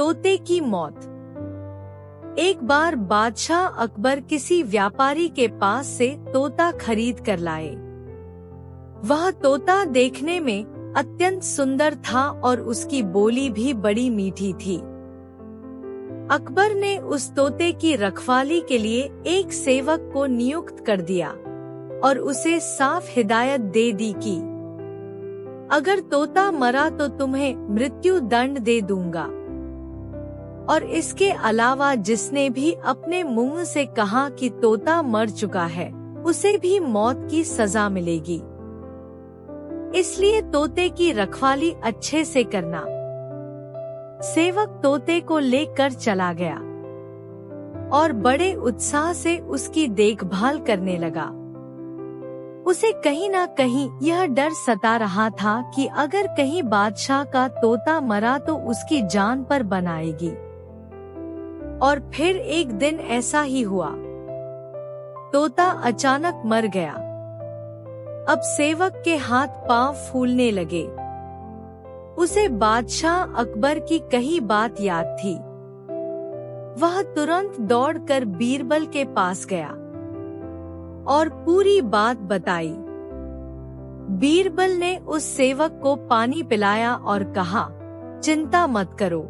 तोते की मौत। एक बार बादशाह अकबर किसी व्यापारी के पास से तोता खरीद कर लाए। वह तोता देखने में अत्यंत सुंदर था और उसकी बोली भी बड़ी मीठी थी। अकबर ने उस तोते की रखवाली के लिए एक सेवक को नियुक्त कर दिया और उसे साफ हिदायत दे दी कि अगर तोता मरा तो तुम्हें मृत्यु दंड दे दूंगा, और इसके अलावा जिसने भी अपने मुंह से कहा कि तोता मर चुका है उसे भी मौत की सजा मिलेगी। इसलिए तोते की रखवाली अच्छे से करना। सेवक तोते को लेकर चला गया और बड़े उत्साह से उसकी देखभाल करने लगा। उसे कहीं ना कहीं यह डर सता रहा था कि अगर कहीं बादशाह का तोता मरा तो उसकी जान पर बन आएगी। और फिर एक दिन ऐसा ही हुआ। तोता अचानक मर गया। अब सेवक के हाथ पांव फूलने लगे। उसे बादशाह अकबर की कही बात याद थी। वह तुरंत दौड़कर बीरबल के पास गया और पूरी बात बताई। बीरबल ने उस सेवक को पानी पिलाया और कहा, चिंता मत करो,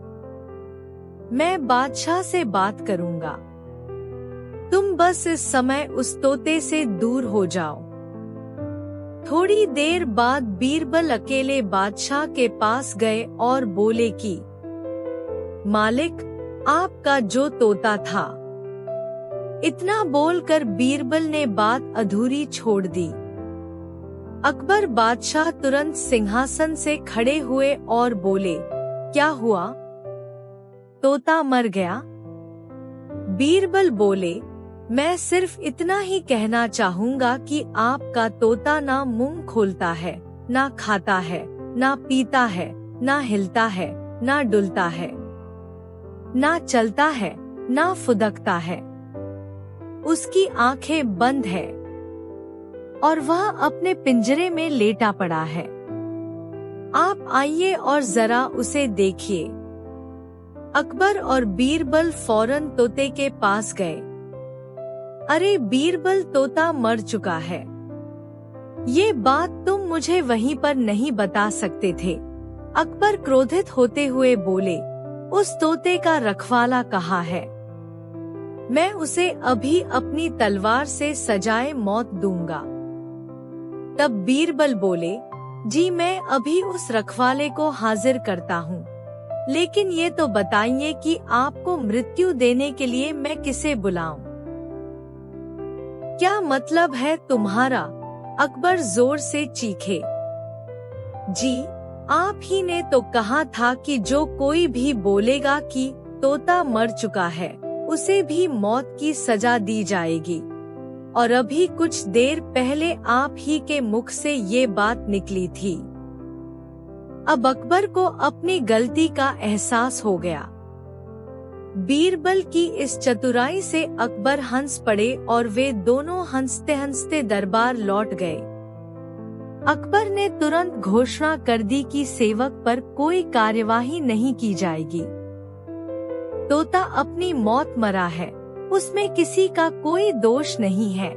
मैं बादशाह से बात करूंगा। तुम बस इस समय उस तोते से दूर हो जाओ। थोड़ी देर बाद बीरबल अकेले बादशाह के पास गए और बोले कि मालिक, आपका जो तोता था। इतना बोलकर बीरबल ने बात अधूरी छोड़ दी। अकबर बादशाह तुरंत सिंहासन से खड़े हुए और बोले, क्या हुआ? तोता मर गया? बीरबल बोले, मैं सिर्फ इतना ही कहना चाहूंगा कि आपका तोता ना मुंह खोलता है, ना खाता है, ना पीता है, ना हिलता है, ना डुलता है, ना चलता है, ना फुदकता है। उसकी आंखें बंद है और वह अपने पिंजरे में लेटा पड़ा है। आप आइए और जरा उसे देखिए। अकबर और बीरबल फौरन तोते के पास गए। अरे बीरबल, तोता मर चुका है। ये बात तुम मुझे वहीं पर नहीं बता सकते थे? अकबर क्रोधित होते हुए बोले, उस तोते का रखवाला कहाँ है? मैं उसे अभी अपनी तलवार से सजाए मौत दूंगा। तब बीरबल बोले, जी मैं अभी उस रखवाले को हाजिर करता हूँ, लेकिन ये तो बताइए कि आपको मृत्यु देने के लिए मैं किसे बुलाऊं? क्या मतलब है तुम्हारा? अकबर जोर से चीखे। जी, आप ही ने तो कहा था कि जो कोई भी बोलेगा कि तोता मर चुका है उसे भी मौत की सजा दी जाएगी, और अभी कुछ देर पहले आप ही के मुख से ये बात निकली थी। अब अकबर को अपनी गलती का एहसास हो गया। बीरबल की इस चतुराई से अकबर हंस पड़े और वे दोनों हंसते हंसते दरबार लौट गए। अकबर ने तुरंत घोषणा कर दी कि सेवक पर कोई कार्यवाही नहीं की जाएगी। तोता अपनी मौत मरा है, उसमें किसी का कोई दोष नहीं है।